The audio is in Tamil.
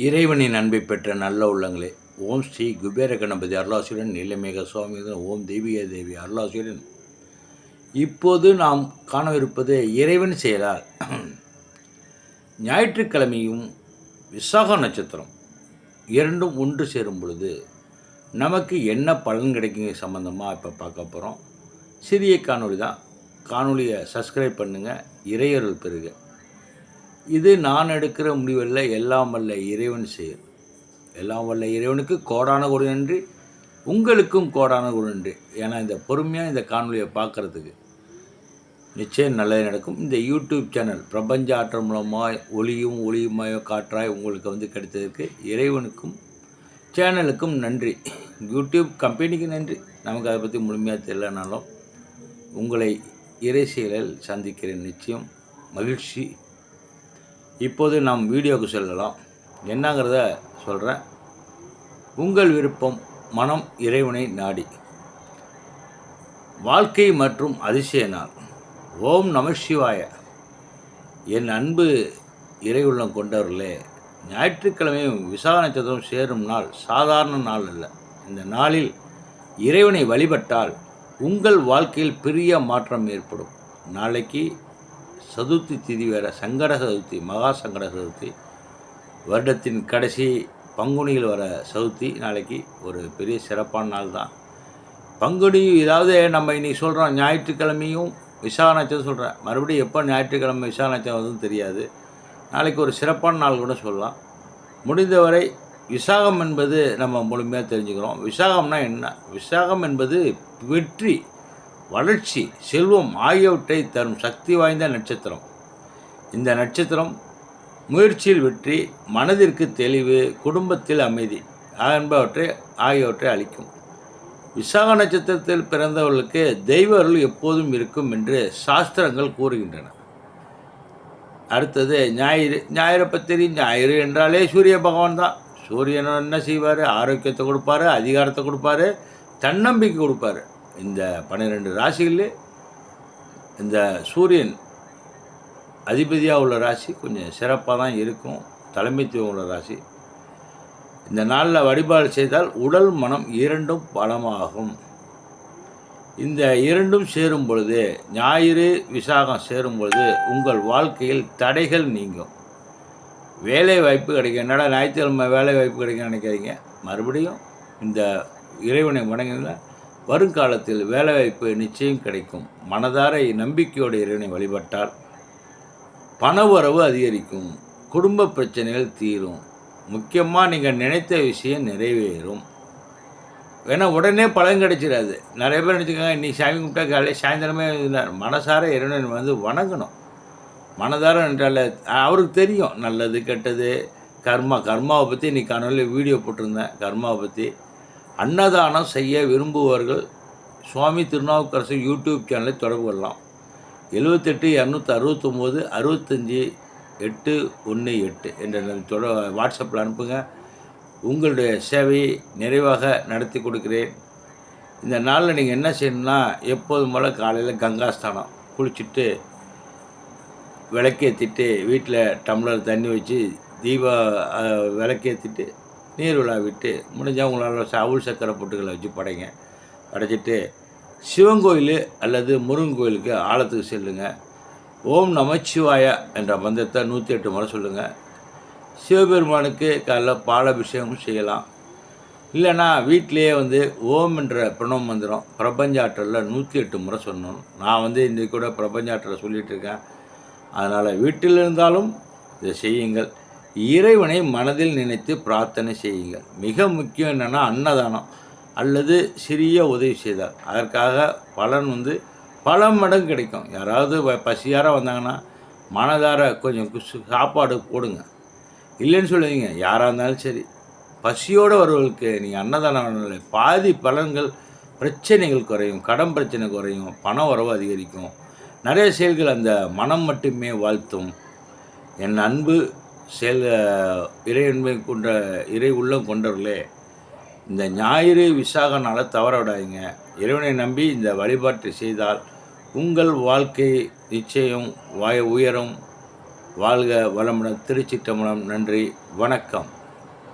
இறைவனின் அன்பை பெற்ற நல்ல உள்ளங்களே, ஓம் ஸ்ரீ குபேர கணபதி அருளாசியுடன் நீலமேக சுவாமியுடன் ஓம் தெய்வீக தேவி அருளாசியுடன் இப்போது நாம் காணவிருப்பது இறைவன் செயலால். ஞாயிற்றுக்கிழமையும் விசாக நட்சத்திரம் இரண்டும் ஒன்று சேரும் பொழுது நமக்கு என்ன பலன் கிடைக்குங்க சம்மந்தமாக இப்போ பார்க்க போகிறோம். சிறிய காணொளி தான். காணொலியை சப்ஸ்கிரைப் பண்ணுங்கள். இறையருள் பெறுக. இது நான் எடுக்கிற முடிவல்ல, எல்லாம் வல்ல இறைவன் செயல். எல்லாம் வல்ல இறைவனுக்கு கோடான கோடி நன்றி, உங்களுக்கும் கோடான கோடி நன்றி. ஏன்னா இந்த பொறுமையாக இந்த காணொலியை பார்க்குறதுக்கு நிச்சயம் நல்லது நடக்கும். இந்த யூடியூப் சேனல் பிரபஞ்ச ஆற்றல் மூலமாக ஒளியுமாயோ காற்றாய் உங்களுக்கு கிடைத்ததற்கு இறைவனுக்கும் சேனலுக்கும் நன்றி. யூடியூப் கம்பெனிக்கு நன்றி. நமக்கு அதை பற்றி முழுமையாக தெரியலனாலும் உங்களை இறை செயலில் சந்திக்கிறேன். நிச்சயம் மகிழ்ச்சி. இப்போது நாம் வீடியோவுக்கு செல்லலாம். என்னங்கிறத சொல்கிறேன். உங்கள் விருப்பம், மனம் இறைவனை நாடி. வாழ்க்கை மற்றும் அதிசய நாள். ஓம் நம சிவாய. என் அன்பு இறைவுள்ளம் கொண்டவர்களே, ஞாயிற்றுக்கிழமையும் விசாக நட்சத்திரம் சேரும் நாள் சாதாரண நாள் அல்ல. இந்த நாளில் இறைவனை வழிபட்டால் உங்கள் வாழ்க்கையில் பெரிய மாற்றம் ஏற்படும். நாளைக்கு சதுர்த்தி திதி வேறு, சங்கட சதுர்த்தி, மகா சங்கட சதுர்த்தி, வருடத்தின் கடைசி பங்குனியில் வர சதுர்த்தி. நாளைக்கு ஒரு பெரிய சிறப்பான நாள் தான். பங்குனி, இதாவது நம்ம இன்றைக்கி சொல்கிறோம் ஞாயிற்றுக்கிழமையும் விசாக நட்சத்திரம் சொல்கிறேன். மறுபடியும் எப்போ ஞாயிற்றுக்கிழமை விசாக நட்சத்திரம் வந்து தெரியாது. நாளைக்கு ஒரு சிறப்பான நாள் கூட சொல்லலாம். முடிந்தவரை விசாகம் என்பது நம்ம முழுமையாக தெரிஞ்சுக்கிறோம். விசாகம்னா என்ன? விசாகம் என்பது வெற்றி, வளர்ச்சி, செல்வம் ஆகியவற்றை தரும் சக்தி வாய்ந்த நட்சத்திரம். இந்த நட்சத்திரம் முயற்சியில் வெற்றி, மனதிற்கு தெளிவு, குடும்பத்தில் அமைதி ஆகியவற்றை அளிக்கும். விசாக நட்சத்திரத்தில் பிறந்தவர்களுக்கு தெய்வ அருள் எப்போதும் இருக்கும் என்று சாஸ்திரங்கள் கூறுகின்றன. அடுத்தது ஞாயிறு. ஞாயிறை பற்றி, ஞாயிறு என்றாலே சூரிய பகவான் தான். சூரியன் என்ன செய்வார்? ஆரோக்கியத்தை கொடுப்பார், அதிகாரத்தை கொடுப்பார், தன்னம்பிக்கை கொடுப்பார். இந்த 12 ராசிகளில் இந்த சூரியன் அதிபதியாக உள்ள ராசி கொஞ்சம் சிறப்பாக தான் இருக்கும். தலைமைத்துவம் உள்ள ராசி. இந்த நாளில் வழிபாடு செய்தால் உடல் மனம் இரண்டும் பலமாகும். இந்த இரண்டும் சேரும் பொழுது, ஞாயிறு விசாகம் சேரும் பொழுது உங்கள் வாழ்க்கையில் தடைகள் நீங்கும். வேலை வாய்ப்பு கிடைக்கும். என்னடா ஞாயிற்றுக்கிழமை வேலை வாய்ப்பு கிடைக்கும் நினைக்காதீங்க. மறுபடியும் இந்த இறைவனை வணங்கினால் வருங்காலத்தில் வேலைவாய்ப்பு நிச்சயம் கிடைக்கும். மனதார நம்பிக்கையோடு இறைவனை வழிபட்டால் பண வரவு அதிகரிக்கும், குடும்ப பிரச்சனைகள் தீரும், முக்கியமாக நீங்கள் நினைத்த விஷயம் நிறைவேறும். ஏன்னா உடனே பலன் கிடைச்சிடாது. நிறைய பேர் நினச்சிக்கோங்க, இன்றைக்கி சாமி கும்பிட்டா காலையில் சாயந்தரமே மனசார இறைவனை வணங்கணும். மனதார என்றால் அவருக்கு தெரியும் நல்லது கெட்டது. கர்மாவை பற்றி இன்றைக்கி காலையில் வீடியோ போட்டிருந்தேன். கர்மாவை பற்றி. அன்னதானம் செய்ய விரும்புபவர்கள் சுவாமி திருநாவுக்கரசு யூடியூப் சேனலை தொடர்பு கொள்ளலாம். 78 269 65 818 என்ற வாட்ஸ்அப்பில் அனுப்புங்க. உங்களுடைய சேவையை நிறைவாக நடத்தி கொடுக்கிறேன். இந்த நாளில் நீங்கள் என்ன செய்யணும்னா, எப்போதும் போல் காலையில் கங்காஸ்தானம் குளிச்சுட்டு விளக்கேற்றிட்டு வீட்டில் டம்ளர் தண்ணி வச்சு விளக்கேற்றிட்டு நீர் விழா விட்டு முடிஞ்சால் உங்களால் அவுள் சக்கரை பொட்டுகளை வச்சு படைங்க. படைச்சிட்டு சிவன் கோயில் அல்லது முருகன் கோயிலுக்கு ஆலத்துக்கு செல்லுங்கள். ஓம் நமச்சிவாய என்ற மந்திரத்தை 108 முறை சொல்லுங்கள். சிவபெருமானுக்கு காலைல பாலாபிஷேகம் செய்யலாம். இல்லைன்னா வீட்டிலையே ஓம் என்ற பிரணவ மந்திரம் பிரபஞ்ச ஆற்றலில் 108 முறை சொல்லணும். நான் இன்றைக்கி கூட பிரபஞ்ச ஆற்றலை சொல்லிகிட்ருக்கேன். அதனால் வீட்டில் இருந்தாலும் இதை செய்யுங்கள். இறைவனை மனதில் நினைத்து பிரார்த்தனை செய்யுங்கள். மிக முக்கியம் என்னென்னா, அன்னதானம் அல்லது சிறிய உதவி செய்தால் அதற்காக பலன் பல மடங்கு கிடைக்கும். யாராவது பசியார வந்தாங்கன்னா மனதார கொஞ்சம் சாப்பாடு போடுங்க. இல்லைன்னு சொல்லுவீங்க. யாராக இருந்தாலும் சரி, பசியோடு வருவர்களுக்கு நீங்கள் அன்னதானம் பாதி பலன்கள், பிரச்சனைகள் குறையும், கடன் பிரச்சனை குறையும், பண வரவு அதிகரிக்கும். நிறைய செயல்கள் அந்த மனம் மட்டுமே வாழ்த்தும். என் அன்பு இறையன்பை கொண்ட இறை உள்ளம் கொண்டவர்களே, இந்த ஞாயிறு விசாக நாளை தவற விடாதீங்க. இறைவனை நம்பி இந்த வழிபாட்டை செய்தால் உங்கள் வாழ்க்கை நிச்சயம் உயரும். வாழ்க வளமுடன். திருச்சிற்றம்பலம். நன்றி, வணக்கம்.